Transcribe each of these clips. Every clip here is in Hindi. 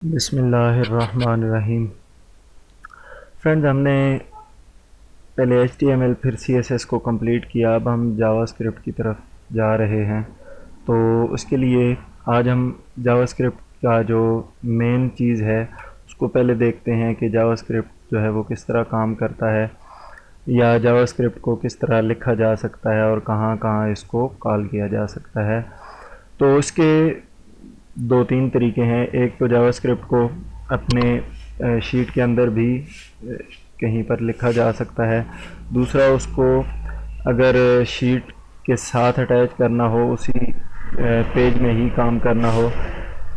बिस्मिल्लाहिर्रहमानिर्रहीम। फ्रेंड्स, हमने पहले HTML फिर CSS को कंप्लीट किया। अब हम जावास्क्रिप्ट की तरफ जा रहे हैं। तो उसके लिए आज हम जावास्क्रिप्ट का जो मेन चीज़ है उसको पहले देखते हैं कि जावास्क्रिप्ट जो है वो किस तरह काम करता है, या जावास्क्रिप्ट को किस तरह लिखा जा सकता है और कहाँ कहाँ इसको कॉल किया जा सकता है। तो उसके दो तीन तरीके हैं। एक तो जावास्क्रिप्ट को अपने शीट के अंदर भी कहीं पर लिखा जा सकता है। दूसरा, उसको अगर शीट के साथ अटैच करना हो, उसी पेज में ही काम करना हो,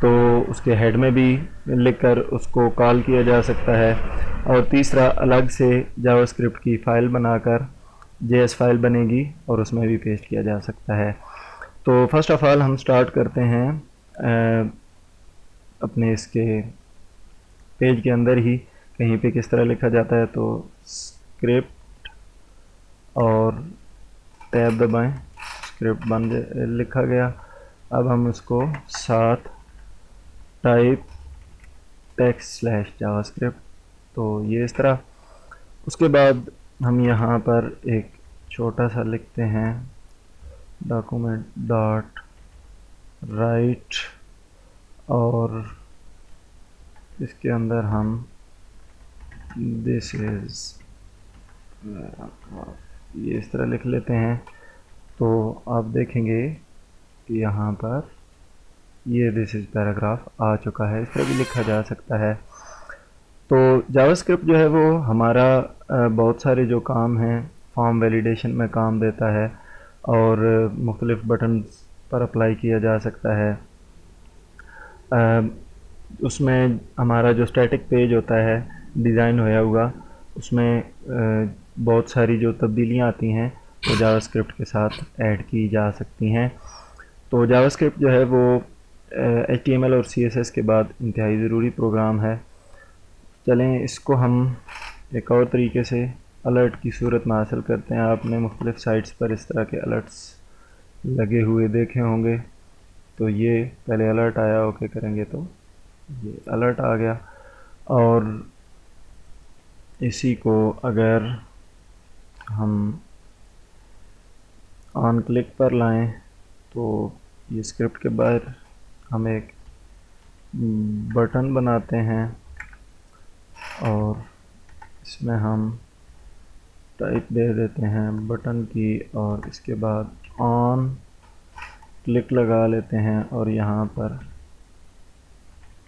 तो उसके हेड में भी लिखकर उसको कॉल किया जा सकता है। और तीसरा, अलग से जावास्क्रिप्ट की फ़ाइल बनाकर JS फाइल बनेगी और उसमें भी पेस्ट किया जा सकता है। तो फर्स्ट ऑफ़ ऑल हम स्टार्ट करते हैं अपने इसके पेज के अंदर ही कहीं पे किस तरह लिखा जाता है। तो स्क्रिप्ट और टैब दबाएं, स्क्रिप्ट बन लिखा गया। अब हम उसको साथ टाइप टेक्स्ट स्लैश जावास्क्रिप्ट, तो ये इस तरह। उसके बाद हम यहाँ पर एक छोटा सा लिखते हैं डॉक्यूमेंट डॉट राइट, और इसके अंदर हम दिस इज़ ये इस तरह लिख लेते हैं। तो आप देखेंगे कि यहाँ पर ये दिस इज़ पैराग्राफ आ चुका है। इस तरह भी लिखा जा सकता है। तो जावास्क्रिप्ट जो है वो हमारा बहुत सारे जो काम हैं फॉर्म वैलिडेशन में काम देता है, और मुख्तलिफ़ बटन्स पर अप्लाई किया जा सकता है। उसमें हमारा जो स्टैटिक पेज होता है डिज़ाइन होया हुआ, उसमें बहुत सारी जो तब्दीलियाँ आती हैं वो जावास्क्रिप्ट के साथ ऐड की जा सकती हैं। तो जावास्क्रिप्ट जो है वो HTML और CSS के बाद इंतहाई ज़रूरी प्रोग्राम है। चलें इसको हम एक और तरीके से अलर्ट की सूरत में हासिल करते हैं। आपने मुख्तलिफ़ साइट्स पर इस तरह के अलर्ट्स लगे हुए देखे होंगे। तो ये पहले अलर्ट आया, ओके करेंगे तो ये अलर्ट आ गया। और इसी को अगर हम ऑन क्लिक पर लाएं तो ये स्क्रिप्ट के बाहर हम एक बटन बनाते हैं, और इसमें हम टाइप दे देते हैं बटन की, और इसके बाद ऑन क्लिक लगा लेते हैं, और यहाँ पर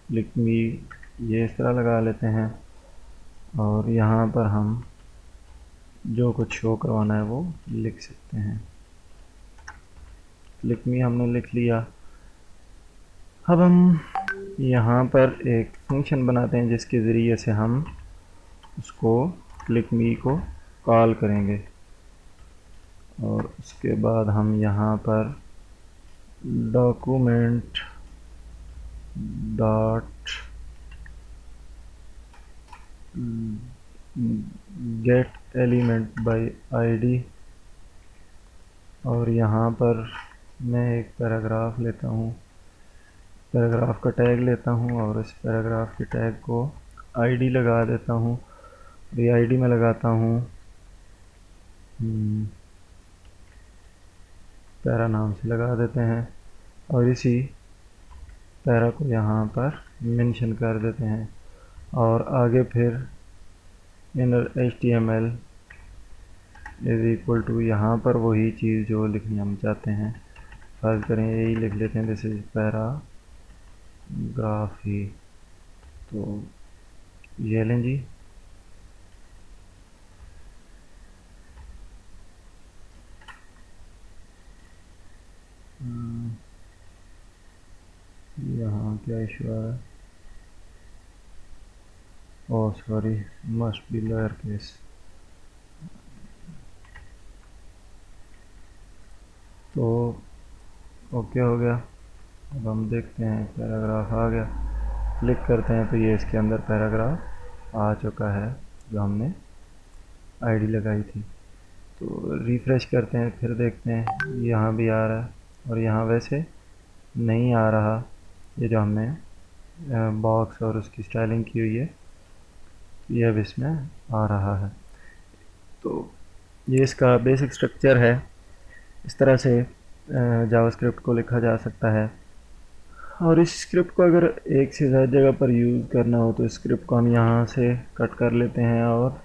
क्लिक मी ये इस तरह लगा लेते हैं। और यहाँ पर हम जो कुछ शो करवाना है वो लिख सकते हैं। क्लिक मी हमने लिख लिया। अब हम यहाँ पर एक फंक्शन बनाते हैं जिसके ज़रिए से हम उसको क्लिक मी को कॉल करेंगे, और उसके बाद हम यहाँ पर document dot gate element by ID, और यहाँ पर मैं एक पैराग्राफ लेता हूँ, पैराग्राफ का टैग लेता हूँ, और इस पैराग्राफ के टैग को आईडी लगा देता हूँ। ये आईडी में लगाता हूँ पैरा नाम से लगा देते हैं, और इसी पैरा को यहाँ पर मेंशन कर देते हैं। और आगे फिर inner HTML is equal to यहाँ पर वही चीज़ जो लिखनी हम चाहते हैं, फर्ज करें यही लिख लेते हैं, दिस इज़ पैराग्राफ ही। तो ये लें जी। यहाँ क्या इशू आ रहा है? Oh sorry, must be lower case. तो ओके हो गया। अब हम देखते हैं पैराग्राफ आ गया। क्लिक करते हैं तो ये इसके अंदर पैराग्राफ आ चुका है जो हमने आईडी लगाई थी। तो रिफ़्रेश करते हैं, फिर देखते हैं यहाँ भी आ रहा है, और यहाँ वैसे नहीं आ रहा ये जो हमने बॉक्स और उसकी स्टाइलिंग की हुई है, ये अब इसमें आ रहा है। तो ये इसका बेसिक स्ट्रक्चर है। इस तरह से जावास्क्रिप्ट को लिखा जा सकता है। और इस स्क्रिप्ट को अगर एक से ज़्यादा जगह पर यूज़ करना हो तो इस स्क्रिप्ट को हम यहाँ से कट कर लेते हैं और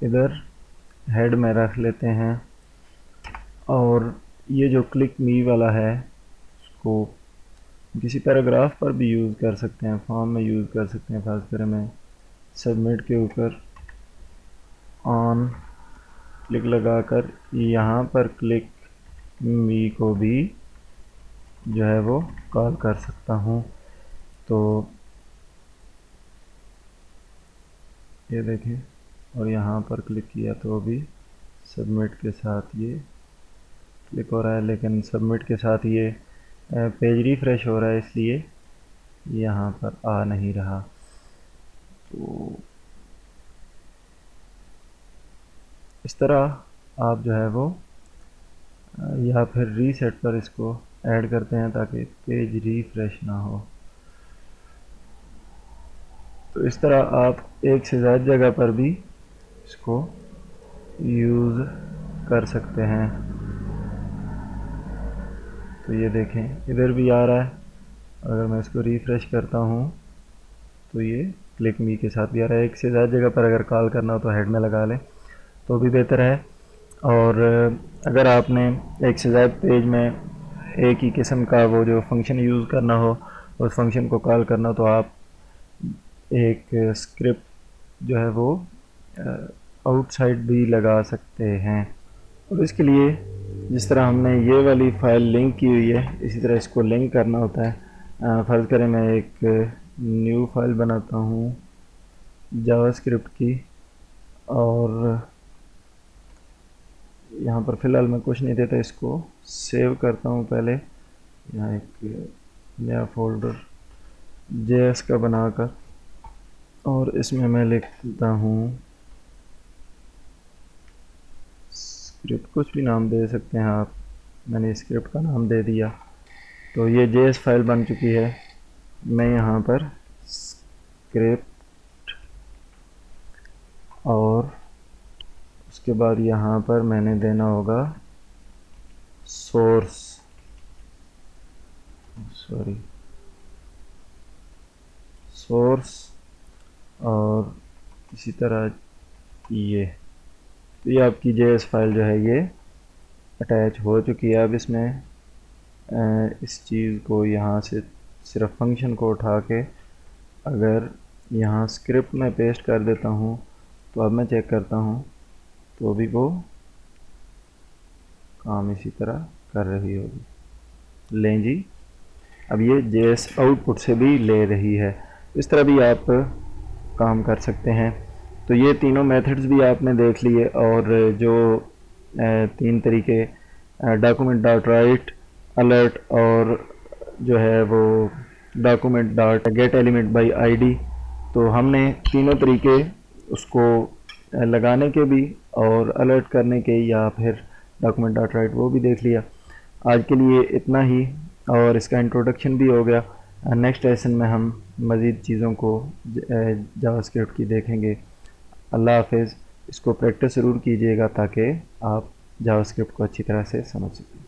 इधर हेड में रख लेते हैं। और ये जो क्लिक मी वाला है उसको किसी पैराग्राफ पर भी यूज़ कर सकते हैं, फॉर्म में यूज़ कर सकते हैं। खासकर मैं सबमिट के ऊपर ऑन क्लिक लगाकर यहाँ पर क्लिक मी को भी जो है वो कॉल कर सकता हूँ। तो ये देखें, और यहाँ पर क्लिक किया तो भी सबमिट के साथ ये क्लिक हो रहा है, लेकिन सबमिट के साथ ये पेज रिफ्रेश हो रहा है, इसलिए यहाँ पर आ नहीं रहा। तो इस तरह आप जो है वो या फिर रीसेट पर इसको ऐड करते हैं ताकि पेज रिफ्रेश ना हो। तो इस तरह आप एक से ज़्यादा जगह पर भी इसको यूज़ कर सकते हैं। तो ये देखें, इधर भी आ रहा है। अगर मैं इसको रिफ़्रेश करता हूँ तो ये क्लिक मी के साथ भी आ रहा है। एक से ज़्यादा जगह पर अगर कॉल करना हो तो हेड में लगा लें तो भी बेहतर है। और अगर आपने एक से ज़्यादा पेज में एक ही किस्म का वो जो फंक्शन यूज़ करना हो, उस फंक्शन को कॉल करना हो, तो आप एक स्क्रिप्ट जो है वो आउटसाइड भी लगा सकते हैं। और इसके लिए जिस तरह हमने ये वाली फ़ाइल लिंक की हुई है, इसी तरह इसको लिंक करना होता है। फ़र्ज़ करें मैं एक न्यू फाइल बनाता हूँ जावास्क्रिप्ट की, और यहाँ पर फ़िलहाल मैं कुछ नहीं देता, इसको सेव करता हूँ। पहले यहाँ एक नया फोल्डर जेएस का बनाकर, और इसमें मैं लिखता हूँ स्क्रिप्ट, कुछ भी नाम दे सकते हैं आप। मैंने स्क्रिप्ट का नाम दे दिया। तो ये जेएस फाइल बन चुकी है। मैं यहाँ पर स्क्रिप्ट, और उसके बाद यहाँ पर मैंने देना होगा सोर्स, और इसी तरह ये, तो ये आपकी जेएस फाइल जो है ये अटैच हो चुकी है। अब इसमें इस चीज़ को यहाँ से सिर्फ फंक्शन को उठा के अगर यहाँ स्क्रिप्ट में पेस्ट कर देता हूँ तो अब मैं चेक करता हूँ तो भी वो काम इसी तरह कर रही होगी। लें जी, अब ये जेएस आउटपुट से भी ले रही है। इस तरह भी आप काम कर सकते हैं। तो ये तीनों मेथड्स भी आपने देख लिए, और जो तीन तरीके डॉक्यूमेंट डॉट राइट, अलर्ट, और जो है वो document dot gate element by ID, तो हमने तीनों तरीके उसको लगाने के भी और अलर्ट करने के, या फिर डॉक्यूमेंट डॉट राइट, वो भी देख लिया। आज के लिए इतना ही, और इसका इंट्रोडक्शन भी हो गया। नेक्स्ट लेसन में हम मज़ीद चीज़ों को जावास्क्रिप्ट की देखेंगे। अल्लाह हाफ़िज़। इसको प्रैक्टिस ज़रूर कीजिएगा ताकि आप जावास्क्रिप्ट को अच्छी तरह से समझ सकें।